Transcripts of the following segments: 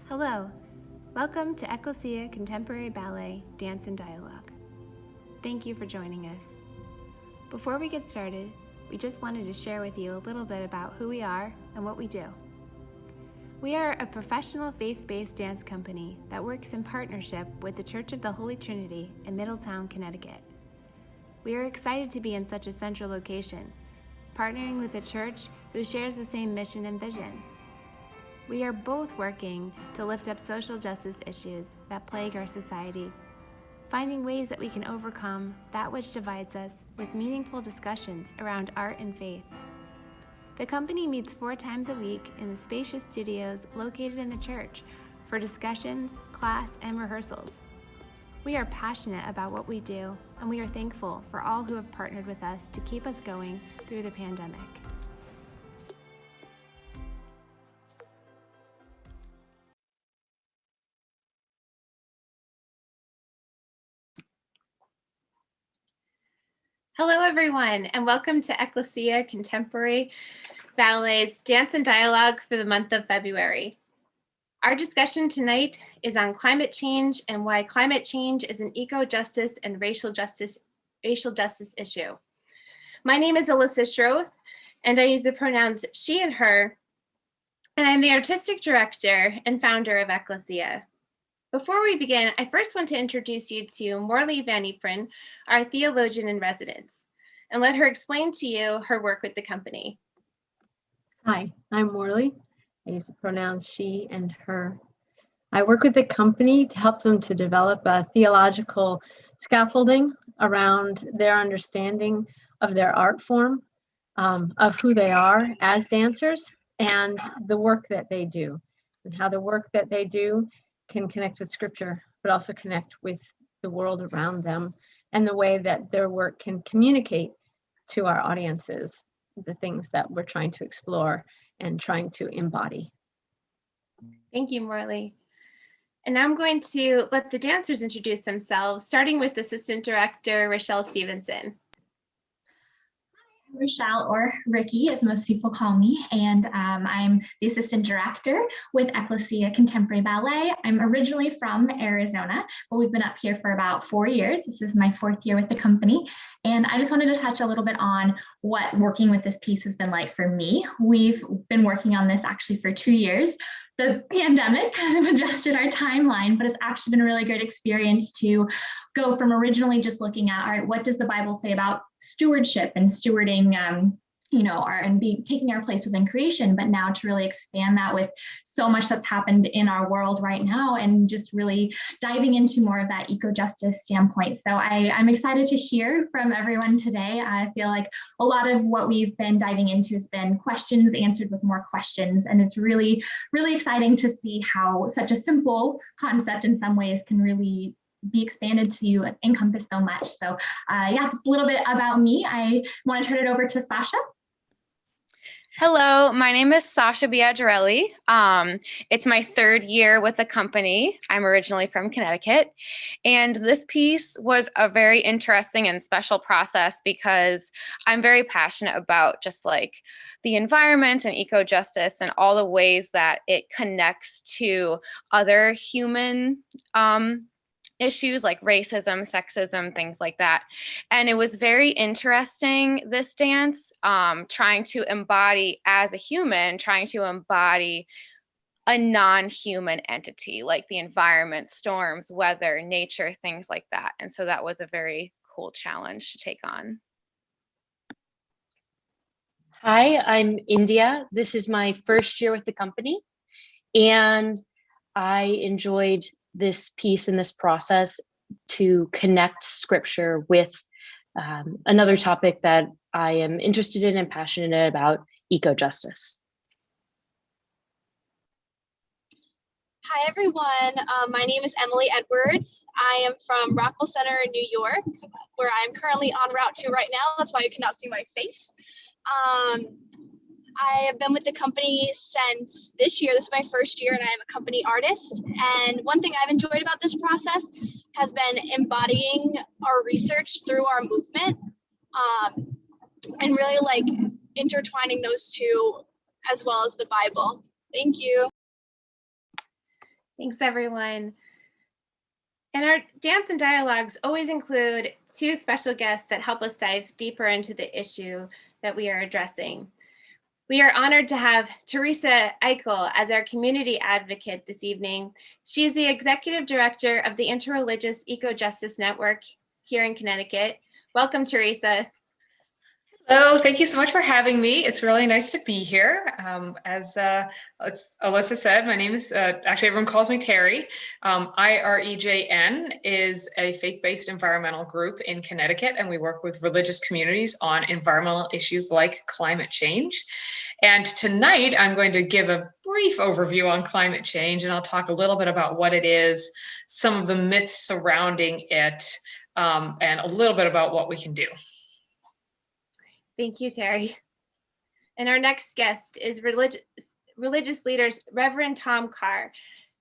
Hello, welcome to Ekklesia Contemporary Ballet, Dance and Dialogue. Thank you for joining us. Before we get started, we just wanted to share with you a little bit about who we are and what we do. We are a professional faith-based dance company that works in partnership with the Church of the Holy Trinity in Middletown, Connecticut. We are excited to be in such a central location, partnering with a church who shares the same mission and vision. We are both working to lift up social justice issues that plague our society, finding ways that we can overcome that which divides us with meaningful discussions around art and faith. The company meets 4 times a week in the spacious studios located in the church for discussions, class, and rehearsals. We are passionate about what we do, and we are thankful for all who have partnered with us to keep us going through the pandemic. Hello, everyone, and welcome to Ekklesia Contemporary Ballet's Dance and Dialogue for the month of February. Our discussion tonight is on climate change and why climate change is an eco-justice and racial justice issue. My name is Alyssa Schroth, and I use the pronouns she and her, and I'm the artistic director and founder of Ekklesia. Before we begin, I first want to introduce you to Morley Van Ypren, our theologian in residence, and let her explain to you her work with the company. Hi, I'm Morley. I use the pronouns she and her. I work with the company to help them to develop a theological scaffolding around their understanding of their art form, of who they are as dancers, and the work that they do, and how the work that they do can connect with scripture, but also connect with the world around them, and the way that their work can communicate to our audiences the things that we're trying to explore and trying to embody. Thank you, Morley. And now I'm going to let the dancers introduce themselves, starting with Assistant Director Rochelle Stevenson. Rochelle, or Ricky, as most people call me, and I'm the assistant director with Ekklesia Contemporary Ballet. I'm originally from Arizona, but we've been up here for about 4 years. This is my 4th year with the company, and I just wanted to touch a little bit on what working with this piece has been like for me. We've been working on this actually for 2 years. The pandemic kind of adjusted our timeline, but it's actually been a really great experience to go from originally just looking at, all right, what does the Bible say about stewardship and stewarding, taking our place within creation, but now to really expand that with so much that's happened in our world right now and just really diving into more of that eco-justice standpoint. So I'm excited to hear from everyone today. I feel like a lot of what we've been diving into has been questions answered with more questions. And it's really, really exciting to see how such a simple concept in some ways can really be expanded to encompass so much. So it's a little bit about me. I want to turn it over to Sasha. Hello, my name is Sasha Biagirelli. It's my 3rd year with the company. I'm originally from Connecticut, and this piece was a very interesting and special process because I'm very passionate about just like the environment and eco-justice and all the ways that it connects to other human issues like racism, sexism, things like that. And it was very interesting, this dance, trying to embody as a human, trying to embody a non-human entity like the environment, storms, weather, nature, things like that. And so that was a very cool challenge to take on. Hi, I'm India. This is my 1st year with the company, and I enjoyed this piece and this process to connect scripture with another topic that I am interested in and passionate about, eco-justice. Hi, everyone. My name is Emily Edwards. I am from Rockwell Center in New York, where I'm currently en route to right now. That's why you cannot see my face. I have been with the company since this year. This is my 1st year, and I am a company artist. And one thing I've enjoyed about this process has been embodying our research through our movement, and really like intertwining those two as well as the Bible. Thank you. Thanks, everyone. And our dance and dialogues always include two special guests that help us dive deeper into the issue that we are addressing. We are honored to have Teresa Eichel as our community advocate this evening. She is the executive director of the Interreligious Eco-Justice Network here in Connecticut. Welcome, Teresa. Hello, thank you so much for having me. It's really nice to be here. As Alyssa said, my name is, actually everyone calls me Terry. IREJN is a faith-based environmental group in Connecticut, and we work with religious communities on environmental issues like climate change. And tonight, I'm going to give a brief overview on climate change, and I'll talk a little bit about what it is, some of the myths surrounding it, and a little bit about what we can do. Thank you, Terry. And our next guest is religious leaders, Reverend Tom Carr.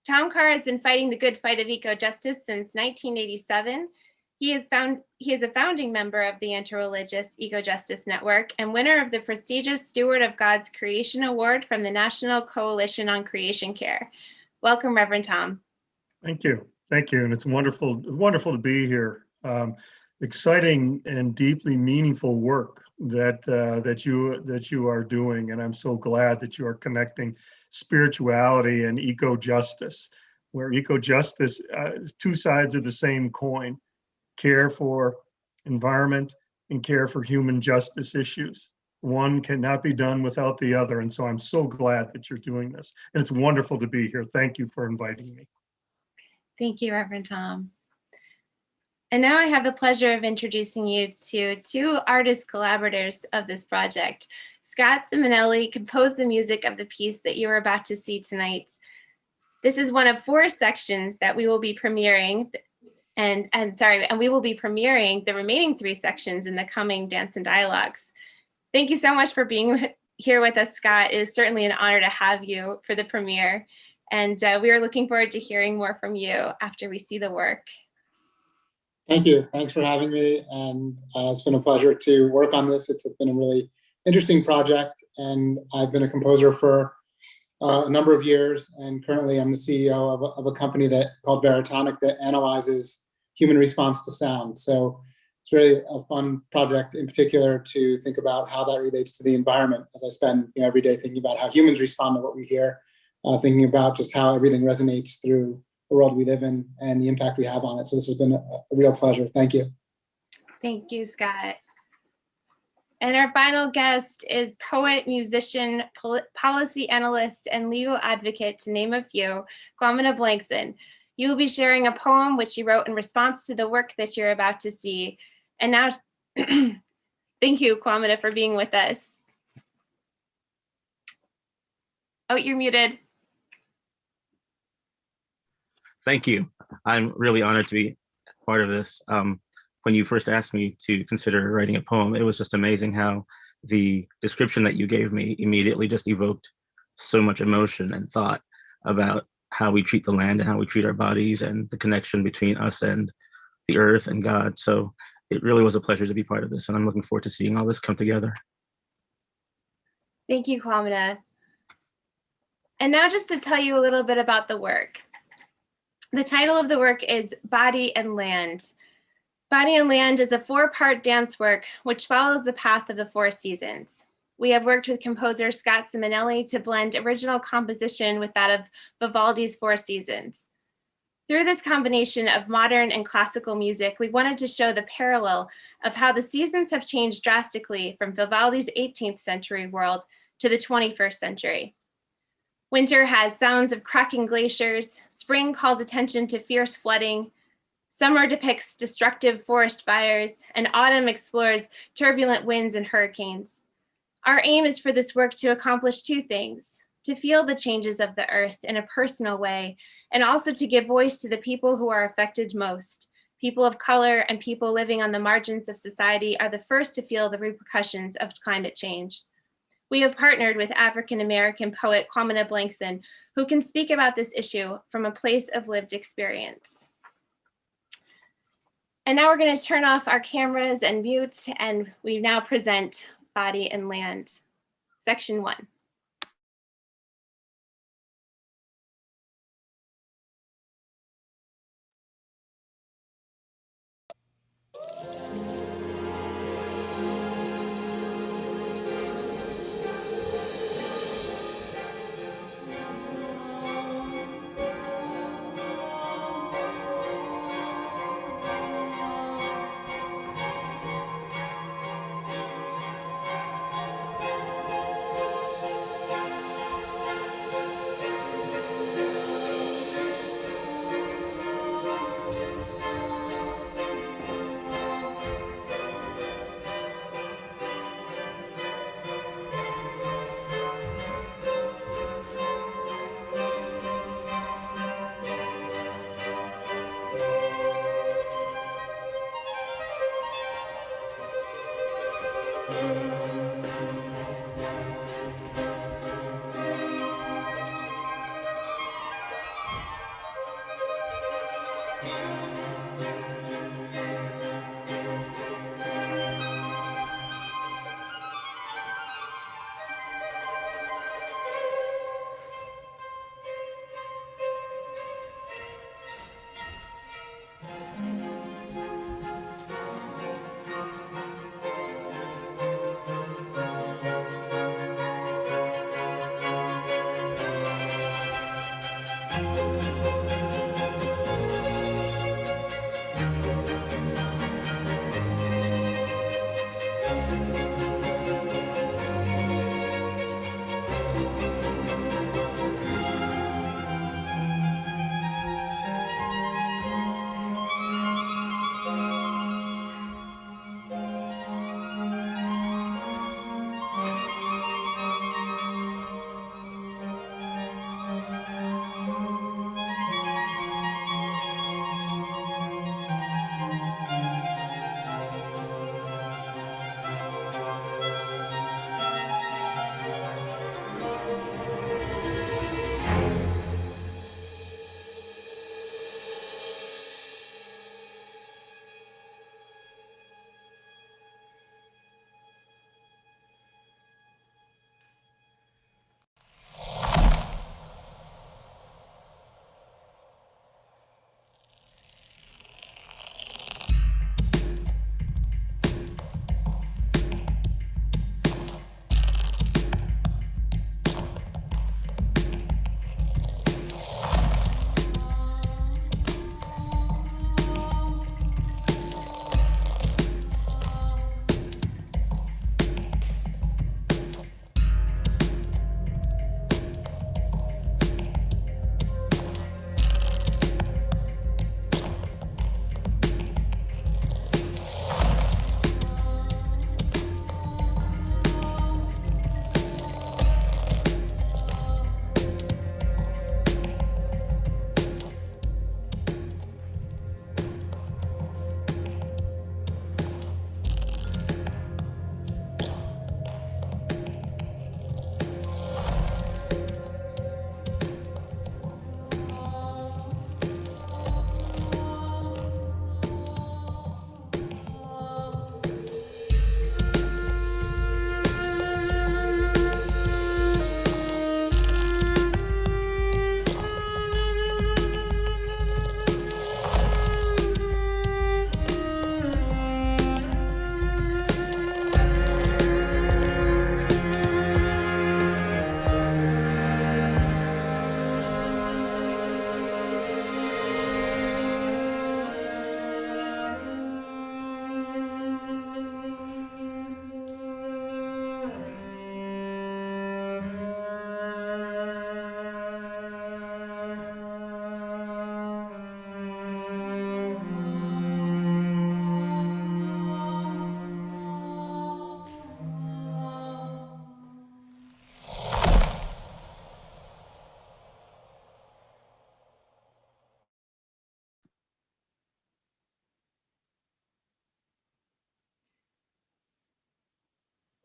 Tom Carr has been fighting the good fight of eco-justice since 1987. He is a founding member of the Interreligious Eco-Justice Network and winner of the prestigious Steward of God's Creation Award from the National Coalition on Creation Care. Welcome, Reverend Tom. Thank you. Thank you. And it's wonderful to be here. Exciting and deeply meaningful work that you are doing, and I'm so glad that you are connecting spirituality and eco-justice, where eco-justice is two sides of the same coin: care for environment and care for human justice issues. One cannot be done without the other, and so I'm so glad that you're doing this, and it's wonderful to be here. Thank you for inviting me. Thank you, Reverend Tom. And now I have the pleasure of introducing you to two artist collaborators of this project. Scott Simonelli composed the music of the piece that you are about to see tonight. This is one of 4 sections that we will be premiering, and we will be premiering the remaining 3 sections in the coming Dance and Dialogues. Thank you so much for being here with us, Scott. It is certainly an honor to have you for the premiere, and we are looking forward to hearing more from you after we see the work. Thank you. Thanks for having me. And it's been a pleasure to work on this. It's been a really interesting project. And I've been a composer for a number of years. And currently I'm the CEO of a company called Veritonic that analyzes human response to sound. So it's really a fun project in particular to think about how that relates to the environment, as I spend every day thinking about how humans respond to what we hear, thinking about just how everything resonates through the world we live in and the impact we have on it. So this has been a real pleasure. Thank you. Thank you, Scott. And our final guest is poet, musician, policy analyst, and legal advocate, to name a few, Kwamena Blankson. You will be sharing a poem which you wrote in response to the work that you're about to see. And now, thank you, Kwamena, for being with us. Oh, you're muted. Thank you. I'm really honored to be part of this. When you first asked me to consider writing a poem, it was just amazing how the description that you gave me immediately just evoked so much emotion and thought about how we treat the land and how we treat our bodies and the connection between us and the earth and God. So it really was a pleasure to be part of this, and I'm looking forward to seeing all this come together. Thank you, Kwamena. And now just to tell you a little bit about the work. The title of the work is Body and Land. Body and Land is a 4-part dance work which follows the path of the 4 seasons. We have worked with composer Scott Simonelli to blend original composition with that of Vivaldi's 4 Seasons. Through this combination of modern and classical music, we wanted to show the parallel of how the seasons have changed drastically from Vivaldi's 18th century world to the 21st century. Winter has sounds of cracking glaciers, spring calls attention to fierce flooding, summer depicts destructive forest fires, and autumn explores turbulent winds and hurricanes. Our aim is for this work to accomplish 2 things: to feel the changes of the earth in a personal way, and also to give voice to the people who are affected most. People of color and people living on the margins of society are the first to feel the repercussions of climate change. We have partnered with African-American poet Kwamena Blankson, who can speak about this issue from a place of lived experience. And now we're going to turn off our cameras and mute, and we now present Body and Land, Section 1.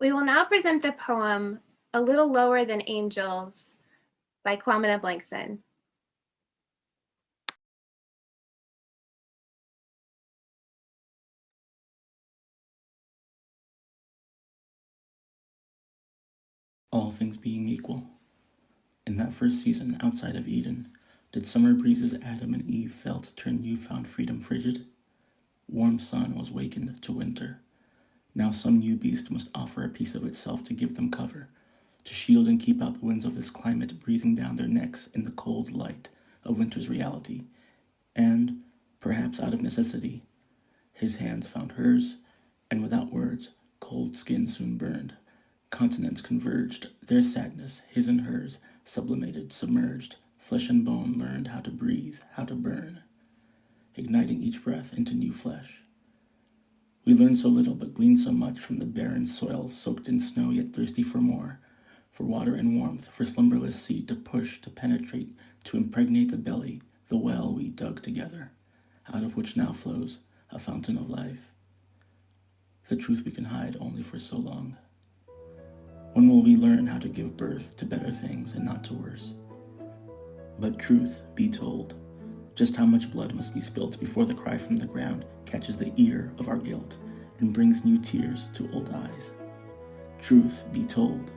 We will now present the poem A Little Lower Than Angels by Kwamena Blankson. All things being equal. In that first season outside of Eden, did summer breezes Adam and Eve felt turn newfound freedom frigid? Warm sun was wakened to winter. Now some new beast must offer a piece of itself to give them cover, to shield and keep out the winds of this climate breathing down their necks in the cold light of winter's reality. And, perhaps out of necessity, his hands found hers, and without words, cold skin soon burned. Continents converged, their sadness, his and hers, sublimated, submerged. Flesh and bone learned how to breathe, how to burn, igniting each breath into new flesh. We learned so little but gleaned so much from the barren soil soaked in snow yet thirsty for more, for water and warmth, for slumberless seed to push, to penetrate, to impregnate the belly, the well we dug together, out of which now flows a fountain of life. The truth we can hide only for so long. When will we learn how to give birth to better things and not to worse? But truth be told, just how much blood must be spilt before the cry from the ground catches the ear of our guilt and brings new tears to old eyes. Truth be told,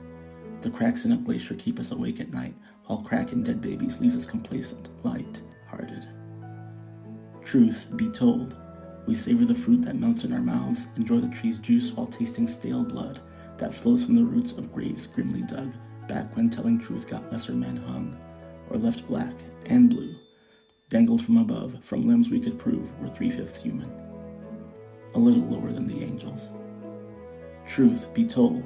the cracks in a glacier keep us awake at night, while crack in dead babies leaves us complacent, light-hearted. Truth be told, we savor the fruit that melts in our mouths, enjoy the tree's juice while tasting stale blood that flows from the roots of graves grimly dug, back when telling truth got lesser men hung. or left black and blue, dangled from above from limbs we could prove were 3/5 human, a little lower than the angels. Truth be told,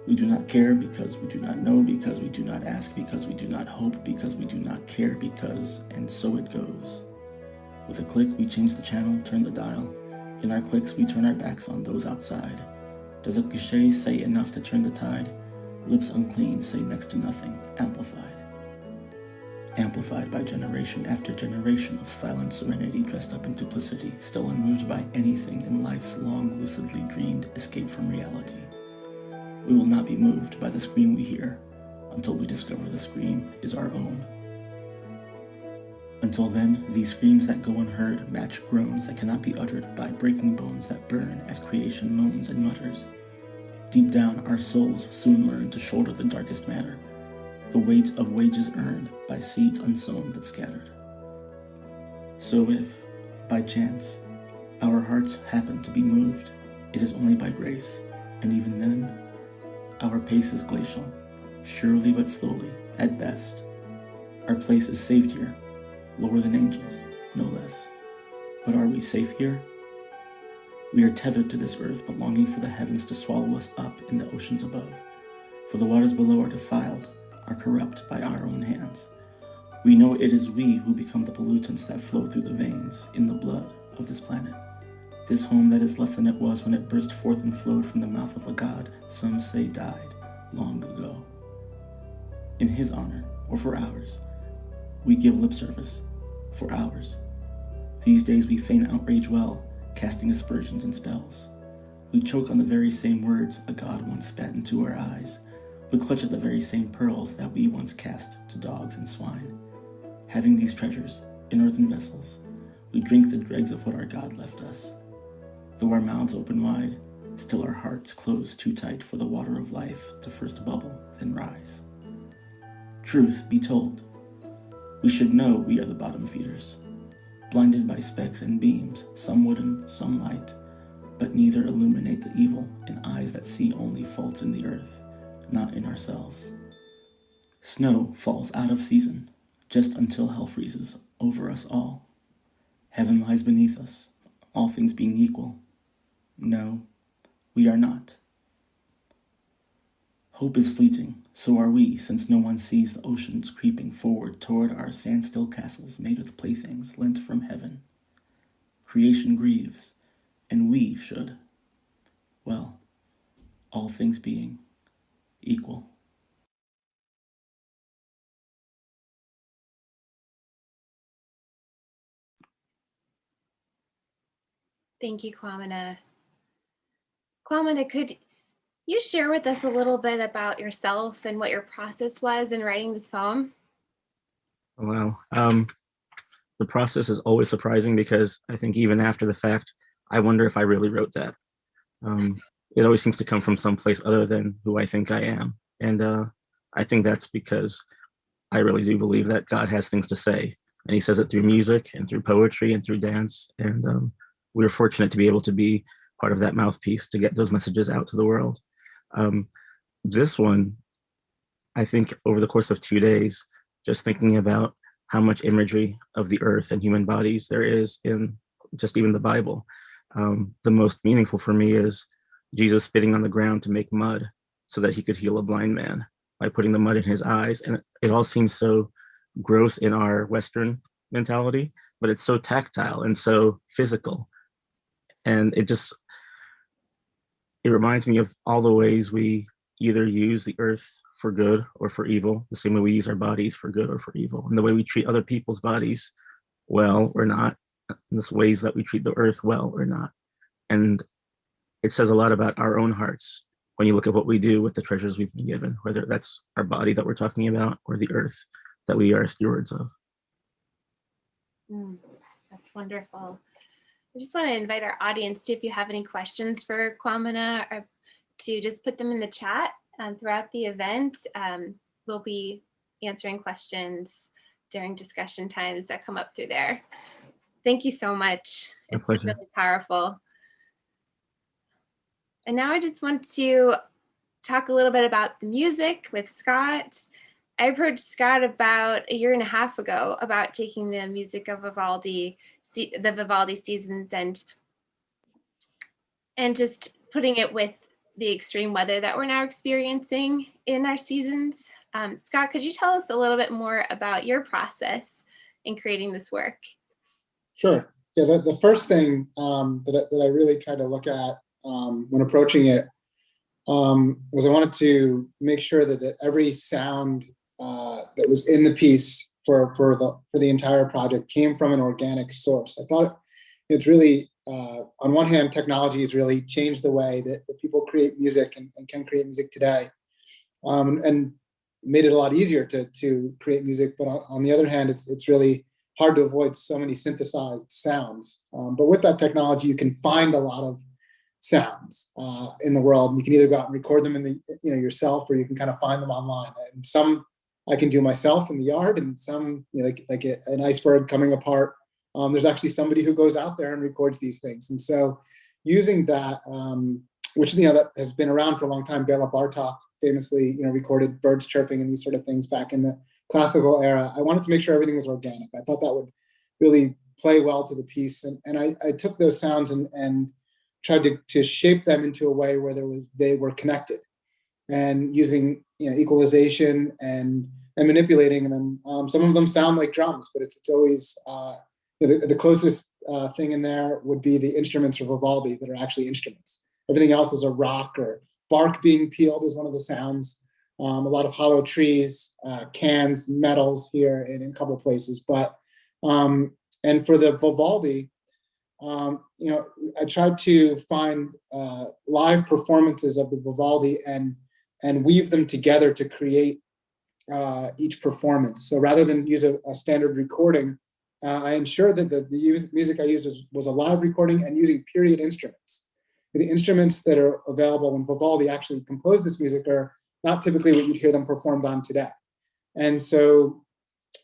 we do not care because we do not know, because we do not ask, because we do not hope, because we do not care, because, and so it goes. With a click, we change the channel, turn the dial. In our clicks, we turn our backs on those outside. Does a cliché say enough to turn the tide? Lips unclean say next to nothing, amplified. Amplified by generation after generation of silent serenity dressed up in duplicity, still unmoved by anything in life's long, lucidly dreamed escape from reality. We will not be moved by the scream we hear until we discover the scream is our own. Until then, these screams that go unheard match groans that cannot be uttered by breaking bones that burn as creation moans and mutters. Deep down, our souls soon learn to shoulder the darkest matter, the weight of wages earned by seeds unsown but scattered. So if, by chance, our hearts happen to be moved, it is only by grace, and even then, our pace is glacial, surely but slowly, at best. Our place is saved here, lower than angels, no less. But are we safe here? We are tethered to this earth, but longing for the heavens to swallow us up in the oceans above. For the waters below are defiled, are corrupt by our own hands. We know it is we who become the pollutants that flow through the veins, in the blood of this planet. This home that is less than it was when it burst forth and flowed from the mouth of a god some say died long ago. In his honor, or for ours, we give lip service, for ours. These days we feign outrage well, casting aspersions and spells. We choke on the very same words a god once spat into our eyes. We clutch at the very same pearls that we once cast to dogs and swine. Having these treasures in earthen vessels, we drink the dregs of what our god left us. Though our mouths open wide, still our hearts close too tight for the water of life to first bubble, then rise. Truth be told, we should know we are the bottom feeders, blinded by specks and beams, some wooden, some light, but neither illuminate the evil in eyes that see only faults in the earth, not in ourselves. Snow falls out of season, just until hell freezes over us all. Heaven lies beneath us, all things being equal. No, we are not. Hope is fleeting, so are we, since no one sees the oceans creeping forward toward our sandstill castles made with playthings lent from heaven. Creation grieves, and we should. Well, all things being equal. Thank you, Kwamena. Kwamena, could you share with us a little bit about yourself and what your process was in writing this poem? Wow. The process is always surprising because I think even after the fact, I wonder if I really wrote that. It always seems to come from someplace other than who I think I am. And I think that's because I really do believe that God has things to say. And he says it through music and through poetry and through dance. And we're fortunate to be able to be part of that mouthpiece to get those messages out to the world. This one, I think over the course of 2 days, just thinking about how much imagery of the earth and human bodies there is in just even the Bible. The most meaningful for me is Jesus spitting on the ground to make mud so that he could heal a blind man by putting the mud in his eyes. And it all seems so gross in our Western mentality, but it's so tactile and so physical. And it reminds me of all the ways we either use the earth for good or for evil, the same way we use our bodies for good or for evil, and the way we treat other people's bodies well or not, and the ways that we treat the earth well or not. And it says a lot about our own hearts when you look at what we do with the treasures we've been given, whether that's our body that we're talking about or the earth that we are stewards of. That's wonderful. I just want to invite our audience to, if you have any questions for Kwamena, or to just put them in the chat throughout the event. We'll be answering questions during discussion times that come up through there. Thank you so much. It's really powerful. And now I just want to talk a little bit about the music with Scott. I approached Scott about a year and a half ago about taking the music of Vivaldi, the Vivaldi seasons, and just putting it with the extreme weather that we're now experiencing in our seasons. Scott, could you tell us a little bit more about your process in creating this work? Sure. Yeah, the first thing that I really tried to look at when approaching it was I wanted to make sure that every sound that was in the piece for the entire project came from an organic source. I thought it's really, on one hand, technology has really changed the way that people create music and can create music today, and made it a lot easier to create music. But on the other hand, it's really hard to avoid so many synthesized sounds. But with that technology, you can find a lot of sounds in the world. You can either go out and record them in yourself, or you can kind of find them online. And some I can do myself in the yard, and some like an iceberg coming apart. There's actually somebody who goes out there and records these things. And so using that, which that has been around for a long time. Bela Bartok famously recorded birds chirping and these sort of things back in the classical era. I wanted to make sure everything was organic. I thought that would really play well to the piece. And I took those sounds and tried to shape them into a way where they were connected, and using equalization and manipulating them. Some of them sound like drums, but it's always the closest thing in there would be the instruments of Vivaldi that are actually instruments. Everything else is a rock, or bark being peeled is one of the sounds. A lot of hollow trees, cans, metals here in a couple places. But and for the Vivaldi, I tried to find live performances of the Vivaldi and weave them together to create each performance. So rather than use a standard recording, I ensured that the music I used was a live recording and using period instruments. The instruments that are available when Vivaldi actually composed this music are not typically what you'd hear them performed on today. And so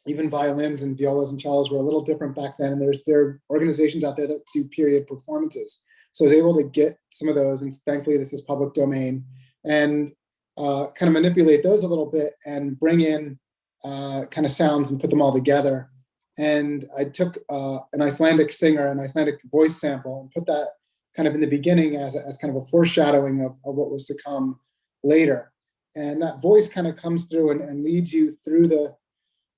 even violins and violas and cellos were a little different back then. And there are organizations out there that do period performances. So I was able to get some of those, and thankfully this is public domain, and kind of manipulate those a little bit and bring in kind of sounds and put them all together. And I took an Icelandic singer, an Icelandic voice sample, and put that kind of in the beginning as kind of a foreshadowing of what was to come later. And that voice kind of comes through and leads you through the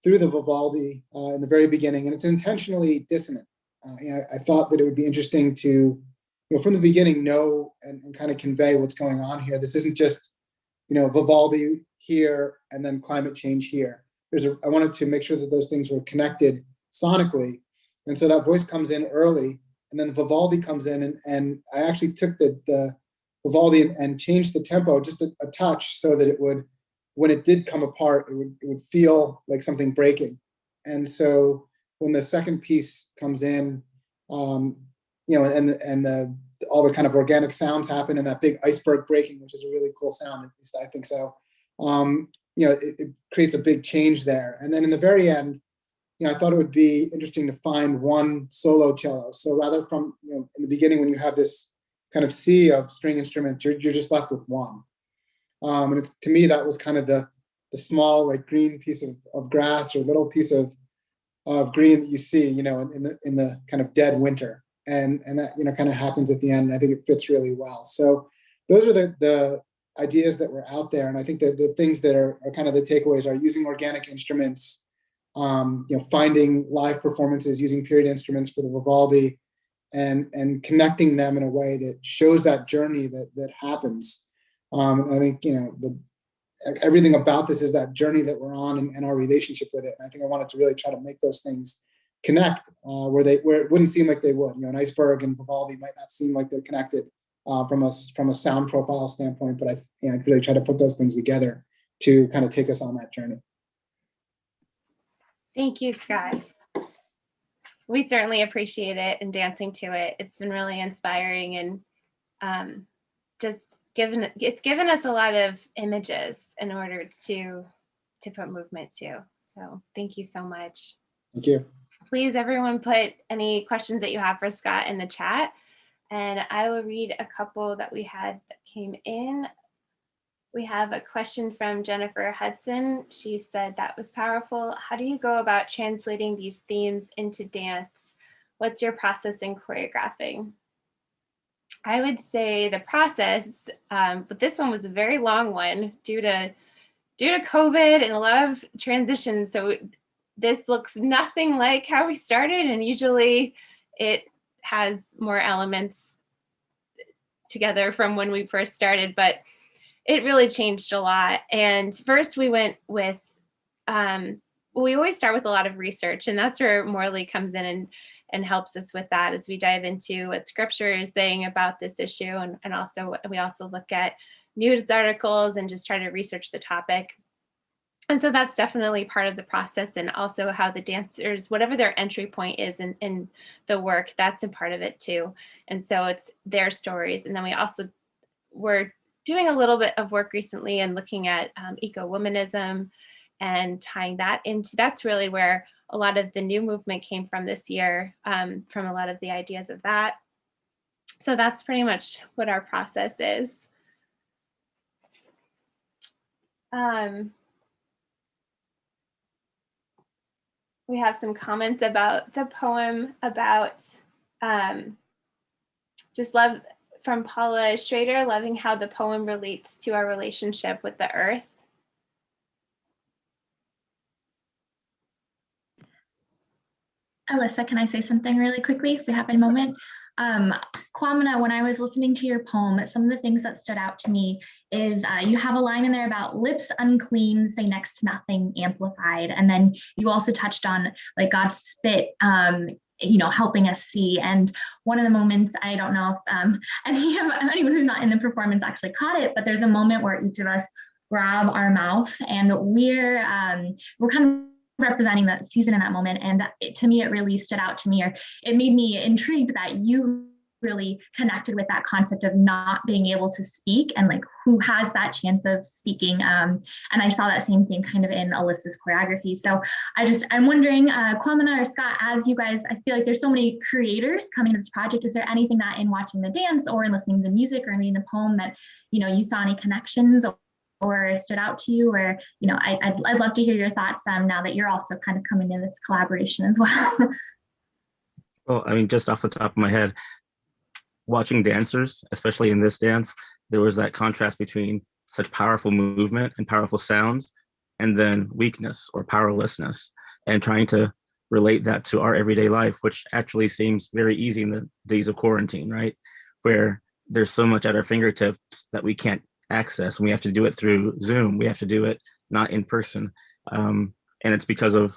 Vivaldi in the very beginning, and it's intentionally dissonant. I thought that it would be interesting to, from the beginning, know and kind of convey what's going on here. This isn't just, Vivaldi here and then climate change here. I wanted to make sure that those things were connected sonically, and so that voice comes in early, and then Vivaldi comes in, and I actually took the Vivaldi and changed the tempo just a touch so that it would, when it did come apart, it would feel like something breaking. And so when the second piece comes in, and all the kind of organic sounds happen, and that big iceberg breaking, which is a really cool sound, at least I think so. It creates a big change there. And then in the very end, I thought it would be interesting to find one solo cello. So rather from, in the beginning, when you have this kind of sea of string instruments, you're just left with one. And to me, that was kind of the small, like green piece of grass or little piece of green that you see, in the kind of dead winter. And that, kind of happens at the end. And I think it fits really well. So those are the ideas that were out there. And I think that the things that are kind of the takeaways are using organic instruments, finding live performances, using period instruments for the Vivaldi, and connecting them in a way that shows that journey that happens. And I think, everything about this is that journey that we're on and our relationship with it. And I think I wanted to really try to make those things connect where it wouldn't seem like they would. An iceberg and Vivaldi might not seem like they're connected from a sound profile standpoint, but I really try to put those things together to kind of take us on that journey. Thank you, Scott. We certainly appreciate it and dancing to it. It's been really inspiring, and it's given us a lot of images in order to put movement to. So thank you so much. Thank you. Please, everyone, put any questions that you have for Scott in the chat, and I will read a couple that we had that came in. We have a question from Jennifer Hudson. She said, that was powerful. How do you go about translating these themes into dance? What's your process in choreographing? I would say the process, but this one was a very long one due to COVID and a lot of transition. So this looks nothing like how we started, and usually it has more elements together from when we first started, but it really changed a lot. And first we went with, we always start with a lot of research, and that's where Morley comes in and helps us with that as we dive into what scripture is saying about this issue. And also, we also look at news articles and just try to research the topic. And so that's definitely part of the process, and also how the dancers, whatever their entry point is in the work, that's a part of it too. And so it's their stories. And then we're doing a little bit of work recently and looking at eco-womanism and tying that into, that's really where a lot of the new movement came from this year, from a lot of the ideas of that. So that's pretty much what our process is. We have some comments about the poem, about just love from Paula Schrader, loving how the poem relates to our relationship with the earth. Alyssa, can I say something really quickly if we have a moment? Kwamena, when I was listening to your poem, some of the things that stood out to me is you have a line in there about lips unclean, say next to nothing, amplified. And then you also touched on like God's spit, helping us see. And one of the moments, I don't know if anyone who's not in the performance actually caught it, but there's a moment where each of us grab our mouth, and we're kind of representing that season in that moment. And to me, it really stood out to me, or it made me intrigued that you really connected with that concept of not being able to speak, and like who has that chance of speaking. And I saw that same thing kind of in Alyssa's choreography. So I'm wondering, Kwamena or Scott, as you guys, I feel like there's so many creators coming to this project. Is there anything that in watching the dance or in listening to the music or in reading the poem that, you saw any connections or stood out to you? Or, I'd love to hear your thoughts now that you're also kind of coming into this collaboration as well. Well, I mean, just off the top of my head, watching dancers, especially in this dance, there was that contrast between such powerful movement and powerful sounds, and then weakness or powerlessness, and trying to relate that to our everyday life, which actually seems very easy in the days of quarantine, right? Where there's so much at our fingertips that we can't access, and we have to do it through Zoom. We have to do it not in person. And it's because of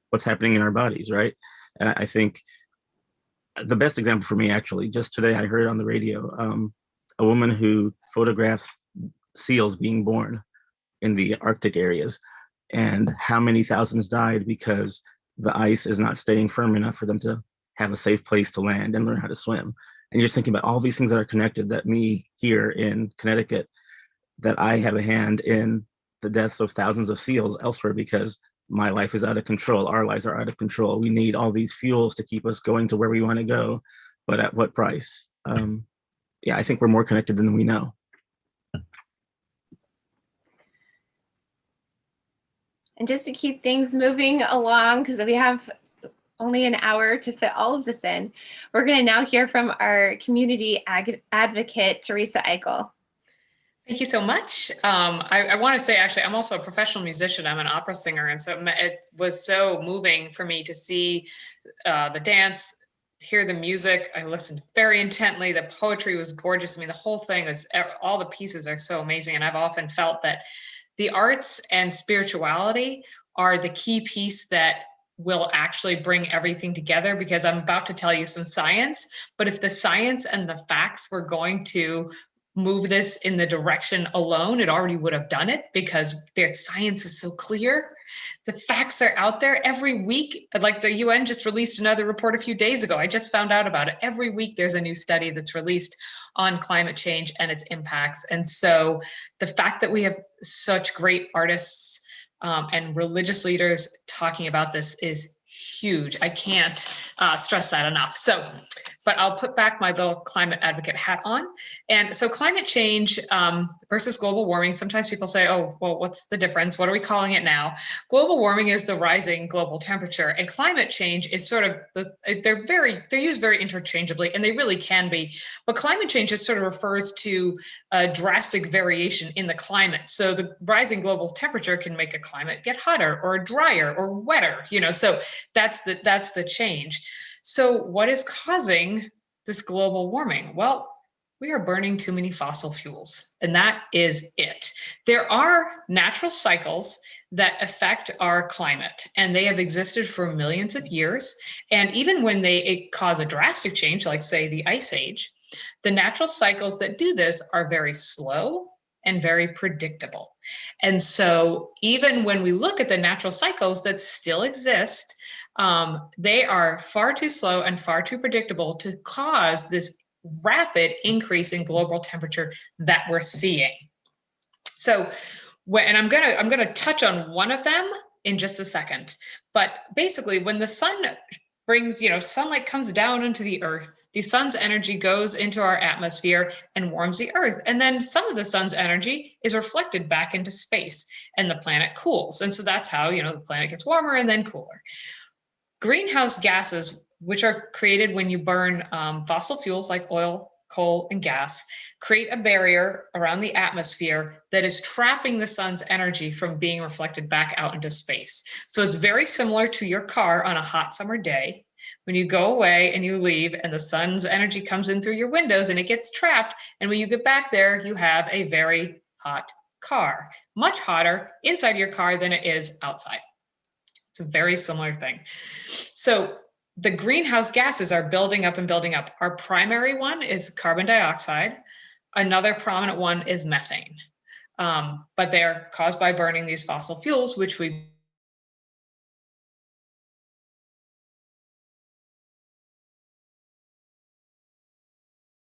what's happening in our bodies, right? And I think the best example for me, actually, just today I heard on the radio, a woman who photographs seals being born in the Arctic areas, and how many thousands died because the ice is not staying firm enough for them to have a safe place to land and learn how to swim. And you're just thinking about all these things that are connected, that me here in Connecticut, that I have a hand in the deaths of thousands of seals elsewhere because my life is out of control. Our lives are out of control. We need all these fuels to keep us going to where we want to go, but at what price? I think we're more connected than we know. And just to keep things moving along, because we have only an hour to fit all of this in, we're going to now hear from our community advocate, Teresa Eichel. Thank you so much. I want to say, actually, I'm also a professional musician. I'm an opera singer. And so it was so moving for me to see the dance, hear the music. I listened very intently. The poetry was gorgeous. I mean, the whole thing was, all the pieces are so amazing. And I've often felt that the arts and spirituality are the key piece that will actually bring everything together, because I'm about to tell you some science, but if the science and the facts were going to move this in the direction alone, it already would have done it, because their science is so clear. The facts are out there every week. Like the UN just released another report a few days ago. I just found out about it. Every week there's a new study that's released on climate change and its impacts. And so the fact that we have such great artists and religious leaders talking about this is huge. I can't stress that enough. So but I'll put back my little climate advocate hat on. And so climate change versus global warming, sometimes people say, oh, well, what's the difference? What are we calling it now? Global warming is the rising global temperature, and climate change is sort of, they're used very interchangeably, and they really can be. But climate change just sort of refers to a drastic variation in the climate. So the rising global temperature can make a climate get hotter or drier or wetter, so that's the change. So what is causing this global warming? Well, we are burning too many fossil fuels, and that is it. There are natural cycles that affect our climate, and they have existed for millions of years. And even when they cause a drastic change, like say the Ice Age, the natural cycles that do this are very slow and very predictable. And so even when we look at the natural cycles that still exist, they are far too slow and far too predictable to cause this rapid increase in global temperature that we're seeing. So, and I'm gonna touch on one of them in just a second. But basically, when the sun brings, sunlight comes down into the earth, the sun's energy goes into our atmosphere and warms the earth. And then some of the sun's energy is reflected back into space, and the planet cools. And so that's how, the planet gets warmer and then cooler. Greenhouse gases, which are created when you burn fossil fuels like oil, coal, and gas, create a barrier around the atmosphere that is trapping the sun's energy from being reflected back out into space. So it's very similar to your car on a hot summer day. When you go away and you leave and the sun's energy comes in through your windows and it gets trapped, and when you get back there, you have a very hot car, much hotter inside your car than it is outside. It's a very similar thing. So the greenhouse gases are building up and building up. Our primary one is carbon dioxide. Another prominent one is methane. But they are caused by burning these fossil fuels, which we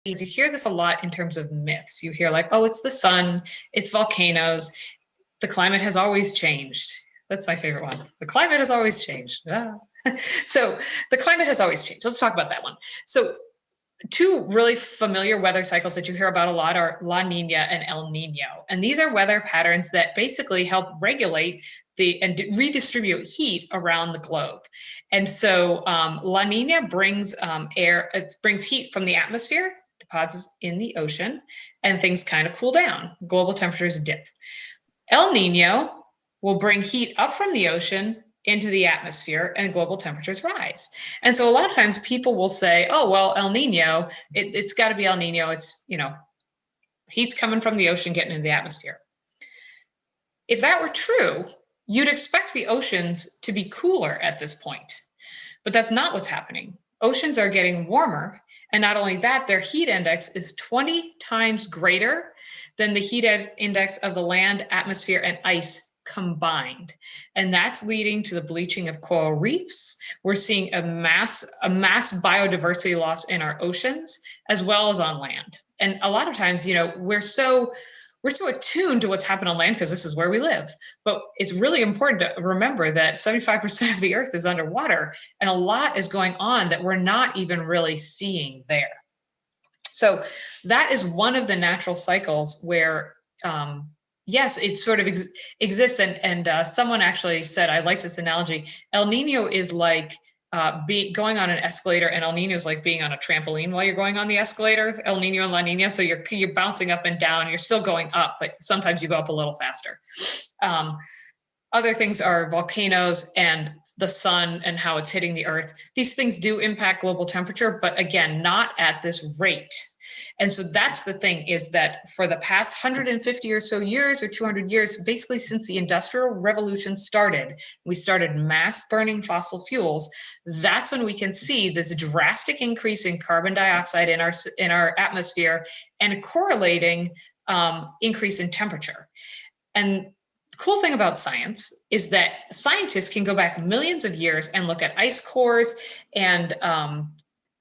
you hear this a lot in terms of myths. You hear like, oh, it's the sun, it's volcanoes, the climate has always changed. That's my favorite one. The climate has always changed. So the climate has always changed. Let's talk about that one. So two really familiar weather cycles that you hear about a lot are La Nina and El Nino. And these are weather patterns that basically help regulate and redistribute heat around the globe. And so La Nina brings brings heat from the atmosphere, deposits in the ocean, and things kind of cool down. Global temperatures dip. El Nino will bring heat up from the ocean into the atmosphere, and global temperatures rise. And so a lot of times people will say, oh, well, El Nino, it's got to be El Nino. It's, heat's coming from the ocean getting into the atmosphere. If that were true, you'd expect the oceans to be cooler at this point. But that's not what's happening. Oceans are getting warmer. And not only that, their heat index is 20 times greater than the heat index of the land, atmosphere, and ice combined. And that's leading to the bleaching of coral reefs. We're seeing a mass biodiversity loss in our oceans as well as on land. And a lot of times, we're so attuned to what's happened on land because this is where we live. But it's really important to remember that 75% of the earth is underwater, and a lot is going on that we're not even really seeing there. So that is one of the natural cycles where yes, it sort of exists. And someone actually said, I like this analogy. El Nino is like going on an escalator, and El Nino is like being on a trampoline while you're going on the escalator. El Nino and La Nina. So you're bouncing up and down. You're still going up, but sometimes you go up a little faster. Other things are volcanoes and the sun and how it's hitting the earth. These things do impact global temperature, but again, not at this rate. And so that's the thing, is that for the past 150 or so years or 200 years, basically since the Industrial Revolution started, we started mass burning fossil fuels. That's when we can see this drastic increase in carbon dioxide in our atmosphere and correlating increase in temperature. And the cool thing about science is that scientists can go back millions of years and look at ice cores and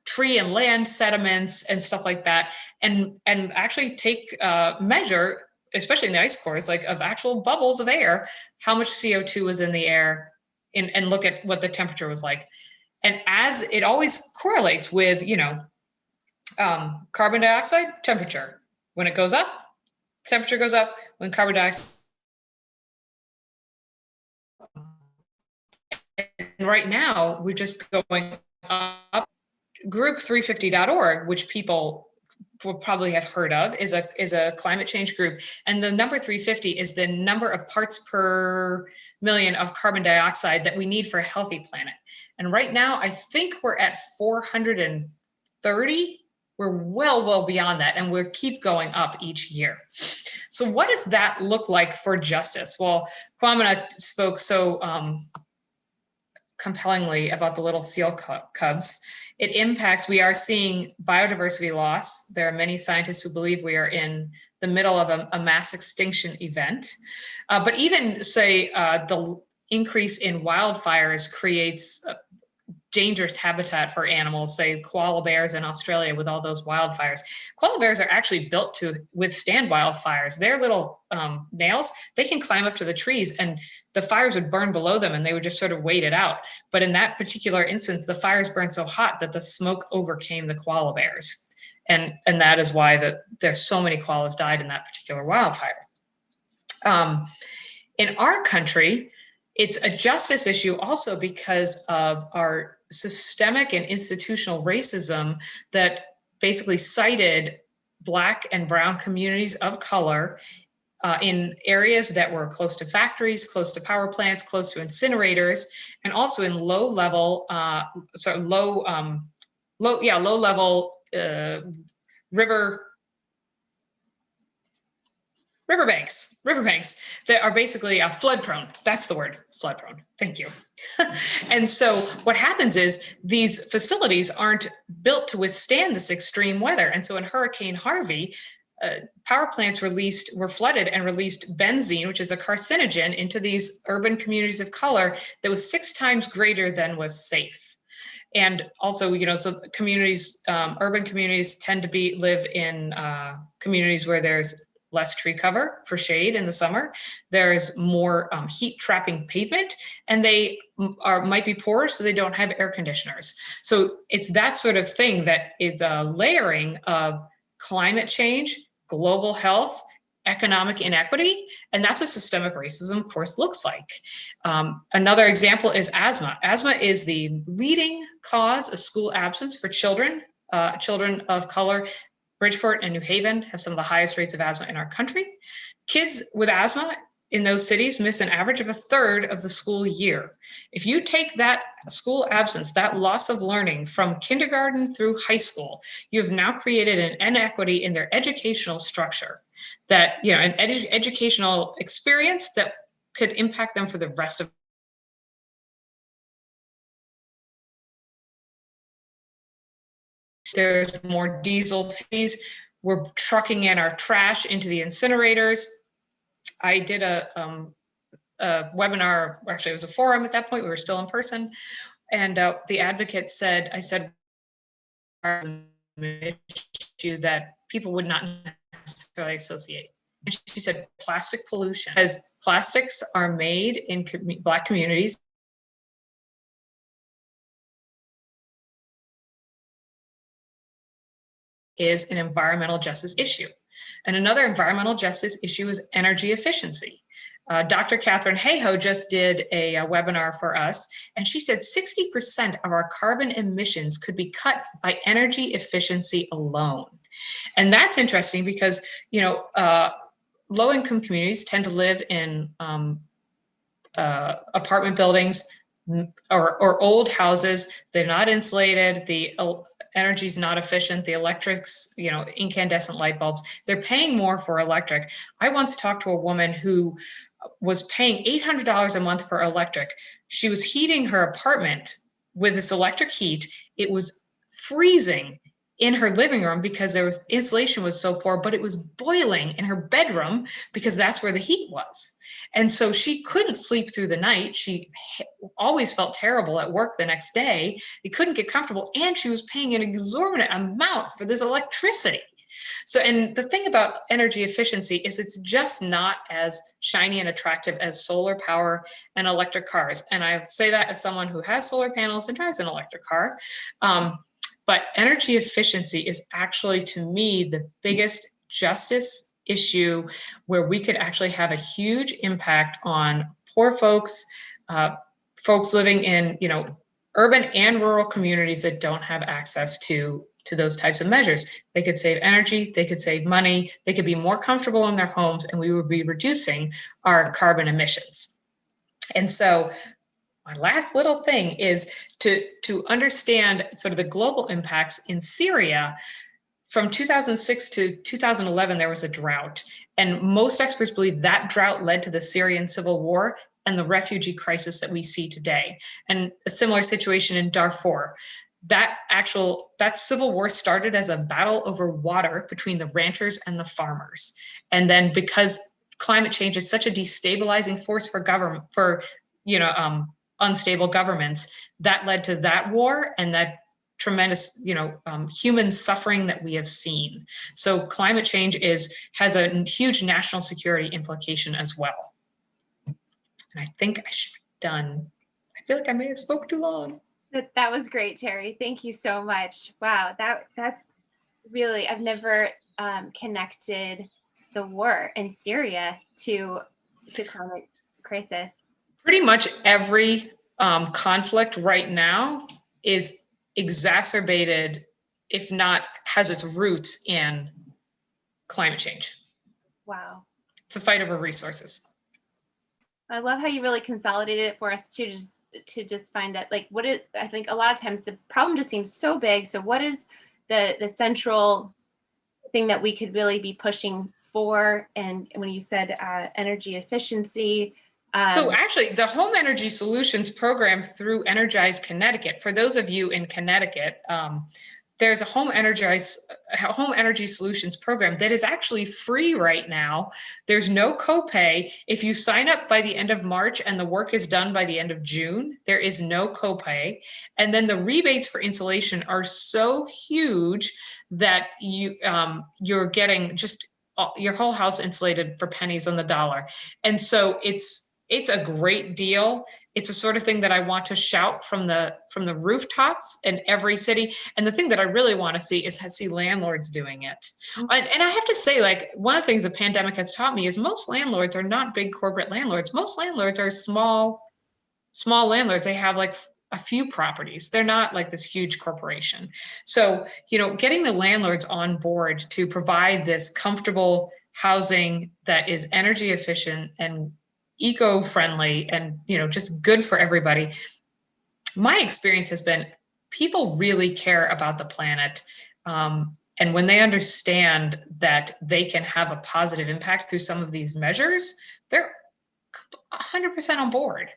tree and land sediments and stuff like that, and actually take measure, especially in the ice cores, like of actual bubbles of air, how much CO2 was in the air, and look at what the temperature was like. And as it always correlates with, Carbon dioxide, temperature. When it goes up, temperature goes up. When carbon dioxide, and right now we're just going up. Group350.org, which people will probably have heard of, is a climate change group, and the number 350 is the number of parts per million of carbon dioxide that we need for a healthy planet. And right now, I think we're at 430. We're well beyond that, and we'll keep going up each year. So what does that look like for justice? Well, Kwamena spoke so compellingly about the little seal cubs. It impacts, we are seeing biodiversity loss. There are many scientists who believe we are in the middle of a mass extinction event. But even say the increase in wildfires creates dangerous habitat for animals, say koala bears in Australia with all those wildfires. Koala bears are actually built to withstand wildfires. Their little nails, they can climb up to the trees and the fires would burn below them and they would just sort of wait it out. But in that particular instance, the fires burned so hot that the smoke overcame the koala bears. And that is why there's so many koalas died in that particular wildfire. In our country, it's a justice issue also because of our systemic and institutional racism that basically cited Black and brown communities of color in areas that were close to factories, close to power plants, close to incinerators, and also in low-level riverbanks that are basically flood prone. That's the word, flood prone. Thank you. And so what happens is these facilities aren't built to withstand this extreme weather. And so in Hurricane Harvey, power plants were flooded and released benzene, which is a carcinogen, into these urban communities of color that was 6 times greater than was safe. And also, so communities, urban communities tend to live in communities where there's less tree cover for shade in the summer. There is more heat trapping pavement, and they might be poor, so they don't have air conditioners. So it's that sort of thing that is a layering of climate change, global health, economic inequity, and that's what systemic racism, of course, looks like. Another example is asthma. Asthma is the leading cause of school absence for children of color. Bridgeport and New Haven have some of the highest rates of asthma in our country. Kids with asthma in those cities miss an average of 1/3 of the school year. If you take that school absence, that loss of learning from kindergarten through high school, you have now created an inequity in their educational structure, that, an educational experience that could impact them for the rest of There's more diesel fees. We're trucking in our trash into the incinerators. I did a webinar, actually it was a forum at that point, we were still in person. And the advocate said, an issue that people would not necessarily associate. And she said, plastic pollution. As plastics are made in Black communities, is an environmental justice issue. And another environmental justice issue is energy efficiency. Dr. Catherine Hayhoe just did a webinar for us, and she said 60% of our carbon emissions could be cut by energy efficiency alone. And that's interesting because, low-income communities tend to live in apartment buildings or old houses. They're not insulated. The energy is not efficient. The electrics, incandescent light bulbs, they're paying more for electric. I once talked to a woman who was paying $800 a month for electric. She was heating her apartment with this electric heat. It was freezing in her living room because insulation was so poor, but it was boiling in her bedroom because that's where the heat was. And so she couldn't sleep through the night. She always felt terrible at work the next day. She couldn't get comfortable, and she was paying an exorbitant amount for this electricity. So, and the thing about energy efficiency is it's just not as shiny and attractive as solar power and electric cars. And I say that as someone who has solar panels and drives an electric car. But energy efficiency is actually, to me, the biggest justice issue where we could actually have a huge impact on poor folks, folks living in, urban and rural communities that don't have access to those types of measures. They could save energy, they could save money, they could be more comfortable in their homes, and we would be reducing our carbon emissions. And so my last little thing is to understand sort of the global impacts in Syria. From 2006 to 2011, there was a drought. And most experts believe that drought led to the Syrian civil war and the refugee crisis that we see today. And a similar situation in Darfur. That civil war started as a battle over water between the ranchers and the farmers. And then because climate change is such a destabilizing force for government, unstable governments, that led to that war and that tremendous, human suffering that we have seen. So climate change has a huge national security implication as well. And I think I should be done. I feel like I may have spoke too long. That was great, Terry. Thank you so much. Wow, that's really, I've never connected the war in Syria to climate crisis. Pretty much every conflict right now is exacerbated, if not has its roots in climate change. Wow. It's a fight over resources. I love how you really consolidated it for us too, to just find out, like, what is, I think a lot of times the problem just seems so big. So what is the central thing that we could really be pushing for? And when you said energy efficiency, so actually, the Home Energy Solutions program through Energize Connecticut, for those of you in Connecticut, there's a Home Energy Solutions program that is actually free right now. There's no copay. If you sign up by the end of March and the work is done by the end of June, there is no copay. And then the rebates for insulation are so huge that you're getting just your whole house insulated for pennies on the dollar. And so it's a great deal. It's a sort of thing that I want to shout from the rooftops in every city. And the thing that I really want to see is see landlords doing it. And I have to say, like, one of the things the pandemic has taught me is most landlords are not big corporate landlords. Most landlords are small landlords. They have like a few properties. They're not like this huge corporation. So, getting the landlords on board to provide this comfortable housing that is energy efficient and eco-friendly and just good for everybody. My experience has been people really care about the planet, and when they understand that they can have a positive impact through some of these measures, they're 100% on board.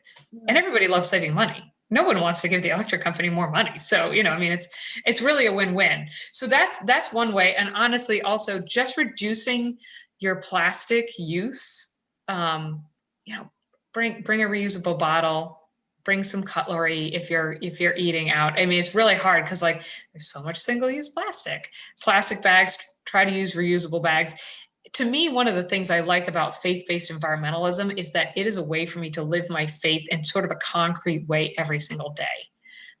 And everybody loves saving money. No one wants to give the electric company more money. So, it's really a win-win. So that's one way. And honestly, also just reducing your plastic use. Bring a reusable bottle, bring some cutlery if you're eating out. I mean, it's really hard because like there's so much single-use plastic bags. Try to use reusable bags. To me, one of the things I like about faith-based environmentalism is that it is a way for me to live my faith in sort of a concrete way every single day.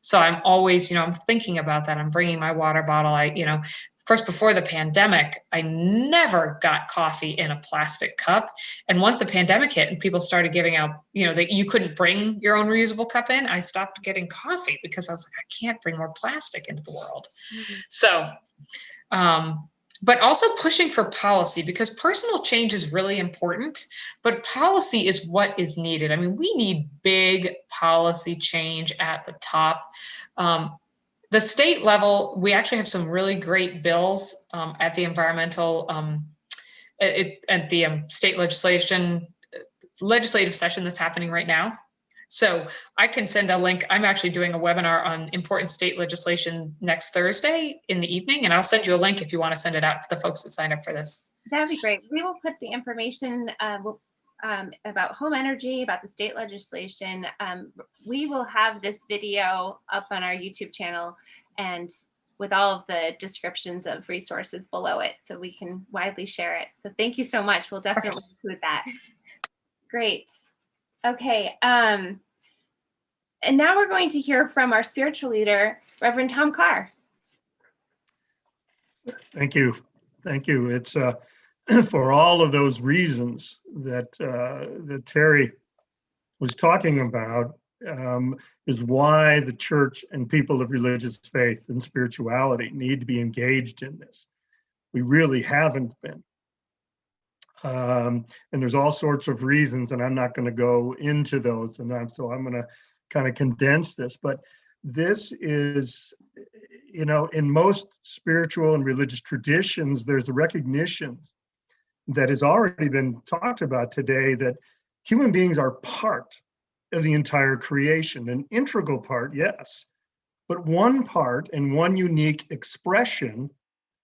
So I'm always, I'm thinking about that. I'm bringing my water bottle. Of course, before the pandemic, I never got coffee in a plastic cup. And once the pandemic hit and people started giving out, that you couldn't bring your own reusable cup in, I stopped getting coffee because I was like, I can't bring more plastic into the world. Mm-hmm. So, but also pushing for policy, because personal change is really important, but policy is what is needed. I mean, we need big policy change at the top. The state level, we actually have some really great bills at the environmental, at the state legislative session that's happening right now. So I can send a link. I'm actually doing a webinar on important state legislation next Thursday in the evening, and I'll send you a link if you want to send it out to the folks that sign up for this. That'd be great. We will put the information about home energy, about the state legislation. We will have this video up on our YouTube channel and with all of the descriptions of resources below it, so we can widely share it. So thank you so much. We'll definitely include that. Great. Okay. And now we're going to hear from our spiritual leader, Reverend Tom Carr. Thank you. Thank you. It's for all of those reasons that that Terry was talking about, is why the church and people of religious faith and spirituality need to be engaged in this. We really haven't been. And there's all sorts of reasons, and I'm not going to go into those, so I'm going to kind of condense this. But this is, you know, in most spiritual and religious traditions, there's a recognition that has already been talked about today that human beings are part of the entire creation, an integral part, yes, but one part and one unique expression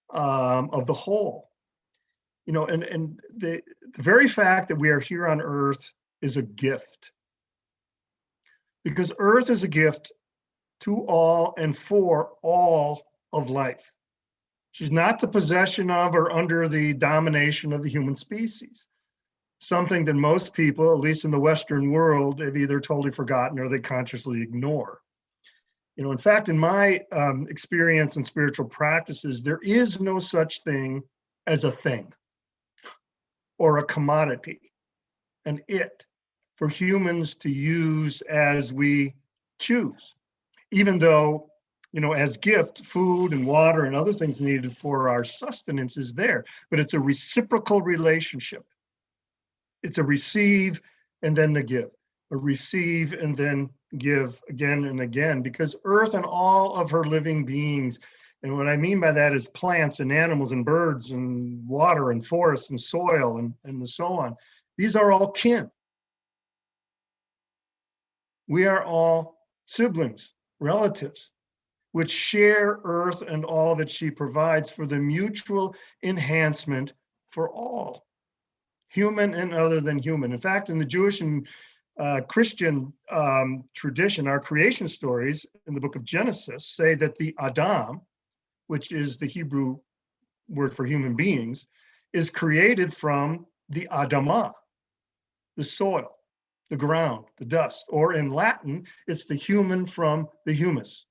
of the whole. You know, and the very fact that we are here on Earth is a gift, because Earth is a gift to all and for all of life. She's not the possession of or under the domination of the human species, something that most people, at least in the Western world, have either totally forgotten or they consciously ignore. You know, in fact, in my experience in spiritual practices, there is no such thing as a thing or a commodity, an it, for humans to use as we choose. Even though, you know, as gift, food and water and other things needed for our sustenance is there, but it's a reciprocal relationship. It's a receive and then a give, a receive and then give again and again, because Earth and all of her living beings, and what I mean by that is plants and animals and birds and water and forests and soil and so on. These are all kin. We are all siblings, relatives, which share Earth and all that she provides for the mutual enhancement for all, human and other than human. In fact, in the Jewish and Christian tradition, our creation stories in the book of Genesis say that the Adam, which is the Hebrew word for human beings, is created from the Adamah, the soil, the ground, the dust, or in Latin, it's the human from the humus.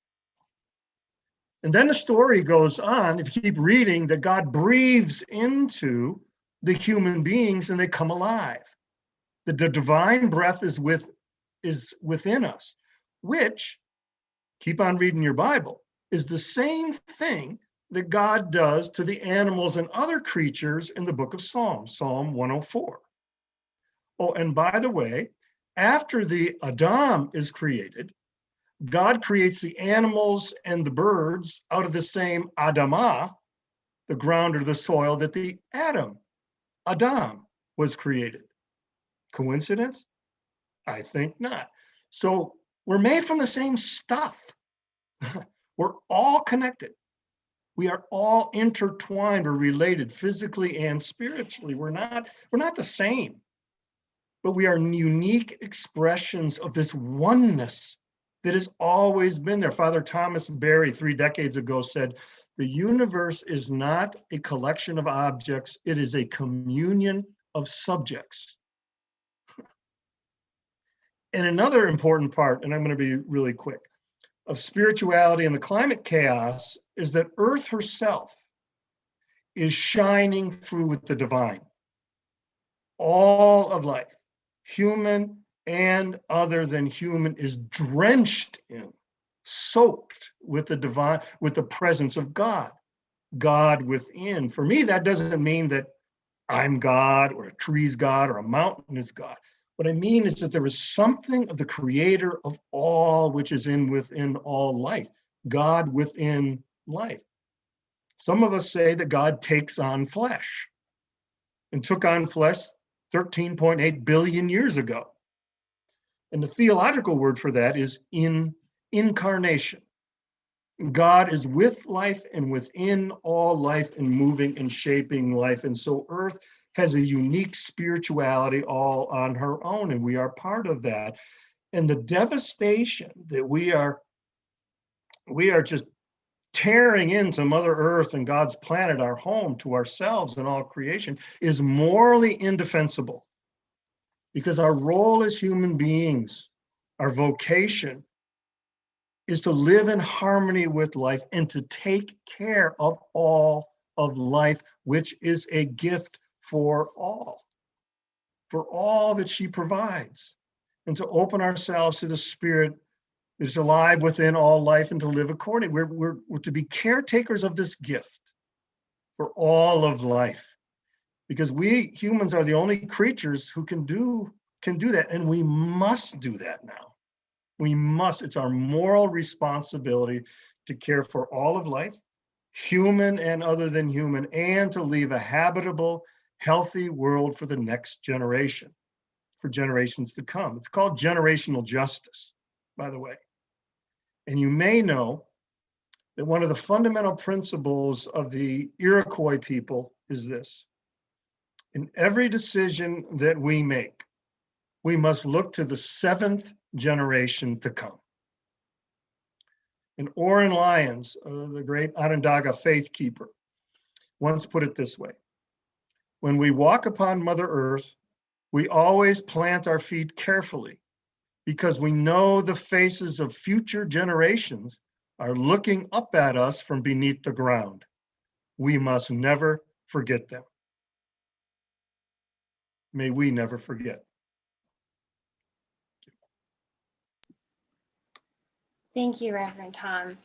And then the story goes on, if you keep reading, that God breathes into the human beings and they come alive. The divine breath is within us, which, keep on reading your Bible, is the same thing that God does to the animals and other creatures in the book of Psalms, Psalm 104. Oh, and by the way, after the Adam is created, God creates the animals and the birds out of the same Adamah, the ground or the soil that the Adam was created. Coincidence? I think not. So we're made from the same stuff. We're all connected. We are all intertwined or related physically and spiritually. We're not the same, but we are unique expressions of this oneness that has always been there. Father Thomas Berry 3 decades ago said, the universe is not a collection of objects, it is a communion of subjects. And another important part, and I'm going to be really quick, of spirituality and the climate chaos is that Earth herself is shining through with the divine. All of life, human and other than human, is drenched in, soaked with the divine, with the presence of God, God within. For me, that doesn't mean that I'm God or a tree's God or a mountain is God. What I mean is that there is something of the creator of all which is within all life, God within life. Some of us say that God takes on flesh and took on flesh 13.8 billion years ago. And the theological word for that is incarnation. God is with life and within all life and moving and shaping life. And so Earth has a unique spirituality all on her own, and we are part of that. And the devastation that we are just tearing into Mother Earth and God's planet, our home, to ourselves and all creation, is morally indefensible. Because our role as human beings, our vocation, is to live in harmony with life and to take care of all of life, which is a gift for all that she provides, and to open ourselves to the Spirit that is alive within all life and to live according. We're to be caretakers of this gift for all of life, because we humans are the only creatures who can do that, and we must do that now. We must. It's our moral responsibility to care for all of life, human and other than human, and to leave a habitable, healthy world for the next generation, for generations to come. It's called generational justice, by the way. And you may know that one of the fundamental principles of the Iroquois people is this: in every decision that we make, we must look to the 7th generation to come. And Oren Lyons, the great Onondaga faith keeper, once put it this way: when we walk upon Mother Earth, we always plant our feet carefully, because we know the faces of future generations are looking up at us from beneath the ground. We must never forget them. May we never forget. Thank you, Reverend Tom.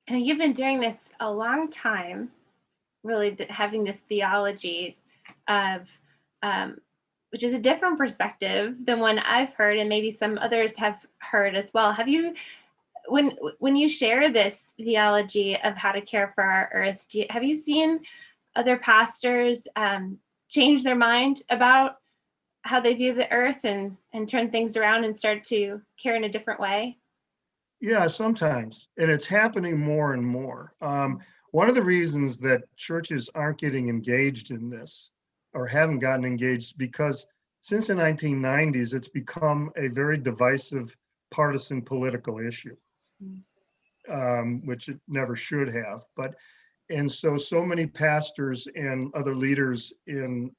And you've been doing this a long time, really having this theology of, which is a different perspective than one I've heard, and maybe some others have heard as well. Have you, when you share this theology of how to care for our earth, have you seen other pastors change their mind about how they view the earth and turn things around and start to care in a different way? Yeah, sometimes, and it's happening more and more. One of the reasons that churches aren't getting engaged in this, or haven't gotten engaged, because since the 1990s, it's become a very divisive, partisan political issue, which it never should have. And so many pastors and other leaders in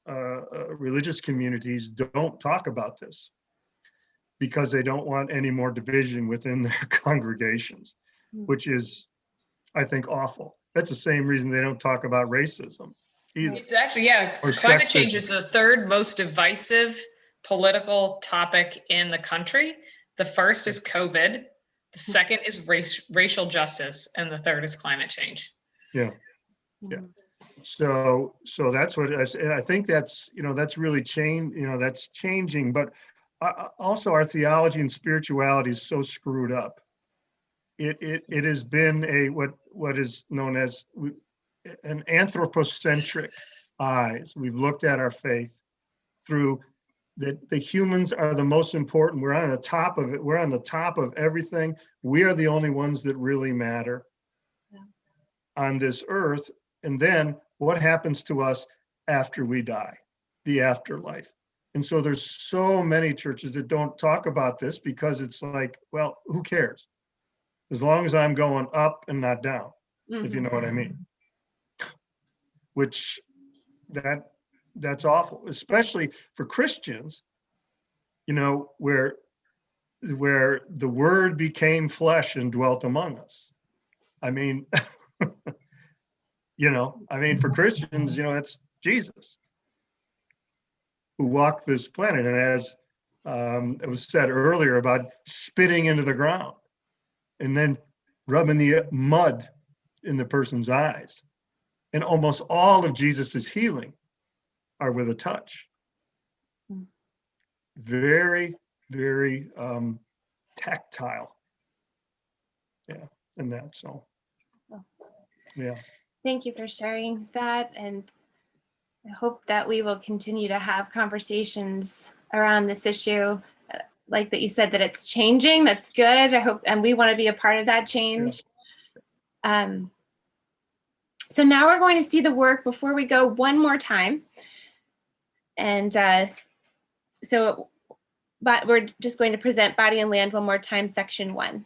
religious communities don't talk about this, because they don't want any more division within their congregations, which is, I think, awful. That's the same reason they don't talk about racism either. It's actually, yeah, Or climate sexism. change is the 3rd most divisive political topic in the country. The first is COVID, the second is racial justice, and the 3rd is climate change. Yeah. So that's what I think that's, that's really that's changing. But also our theology and spirituality is so screwed up. It has been what is known as an anthropocentric eyes. We've looked at our faith through that the humans are the most important. We're on the top of it. We're on the top of everything. We are the only ones that really matter on this earth. And then what happens to us after we die, the afterlife. And so there's so many churches that don't talk about this, because it's like, well, who cares? As long as I'm going up and not down, if you know what I mean. Which that's awful, especially for Christians, where the word became flesh and dwelt among us. I mean, for Christians, that's Jesus who walked this planet. And as it was said earlier about spitting into the ground and then rubbing the mud in the person's eyes. And almost all of Jesus's healing are with a touch. Very, very tactile. Yeah, and that, so, yeah. Thank you for sharing that. And I hope that we will continue to have conversations around this issue. Like that you said, that it's changing. That's good. I hope, and we want to be a part of that change. Yeah. So now we're going to see the work before we go one more time. And but we're just going to present Body and Land one more time, section 1.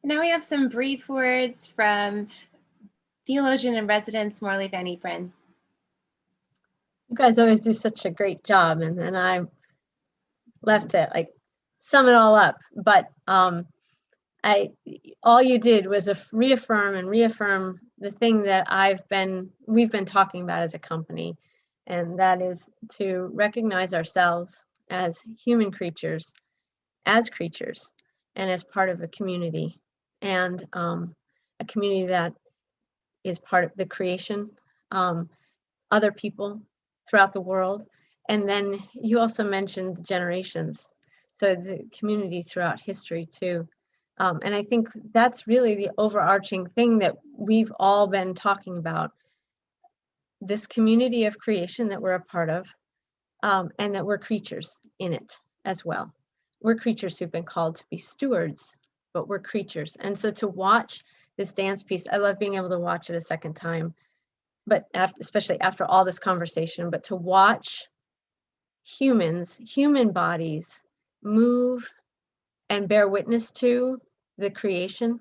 Now we have some brief words from theologian in residence Morley Van Ypres. You guys always do such a great job, and then I left to like sum it all up. But all you did was reaffirm the thing that we've been talking about as a company, and that is to recognize ourselves as human creatures, and as part of a community, and a community that is part of the creation, other people throughout the world. And then you also mentioned the generations, so the community throughout history too. And I think that's really the overarching thing that we've all been talking about, this community of creation that we're a part of, and that we're creatures in it as well. We're creatures who've been called to be stewards, but we're creatures. And so to watch this dance piece, I love being able to watch it a second time, but especially after all this conversation, but to watch human bodies move and bear witness to the creation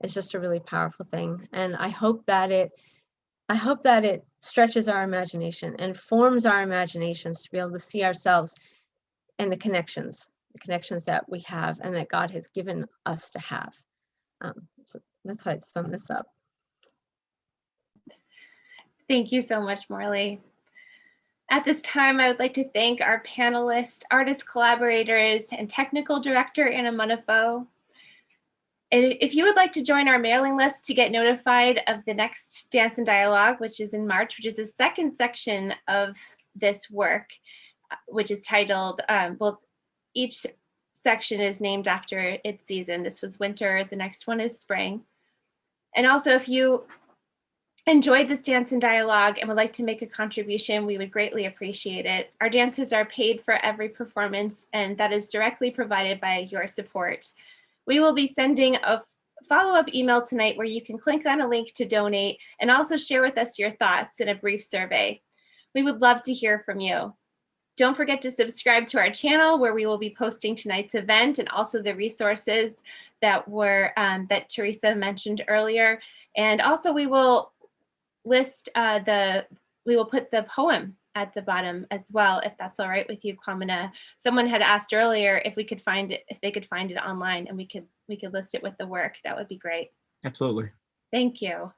is just a really powerful thing. And I hope that it stretches our imagination and forms our imaginations to be able to see ourselves and the connections that we have and that God has given us to have. So that's why I sum this up. Thank you so much, Morley. At this time, I would like to thank our panelists, artist collaborators, and technical director, Anna Munifo. If you would like to join our mailing list to get notified of the next Dance and Dialogue, which is in March, which is the second section of this work, which is titled, each section is named after its season. This was winter, the next one is spring. And also, if you enjoyed this dance and dialogue and would like to make a contribution, we would greatly appreciate it. Our dances are paid for every performance, and that is directly provided by your support. We will be sending a follow-up email tonight where you can click on a link to donate and also share with us your thoughts in a brief survey. We would love to hear from you. Don't forget to subscribe to our channel where we will be posting tonight's event and also the resources that were that Teresa mentioned earlier. And also we will list we will put the poem at the bottom as well, if that's all right with you, Kwamena. Someone had asked earlier if we could find it, if they could find it online, and we could list it with the work. That would be great. Absolutely. Thank you.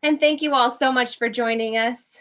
And thank you all so much for joining us.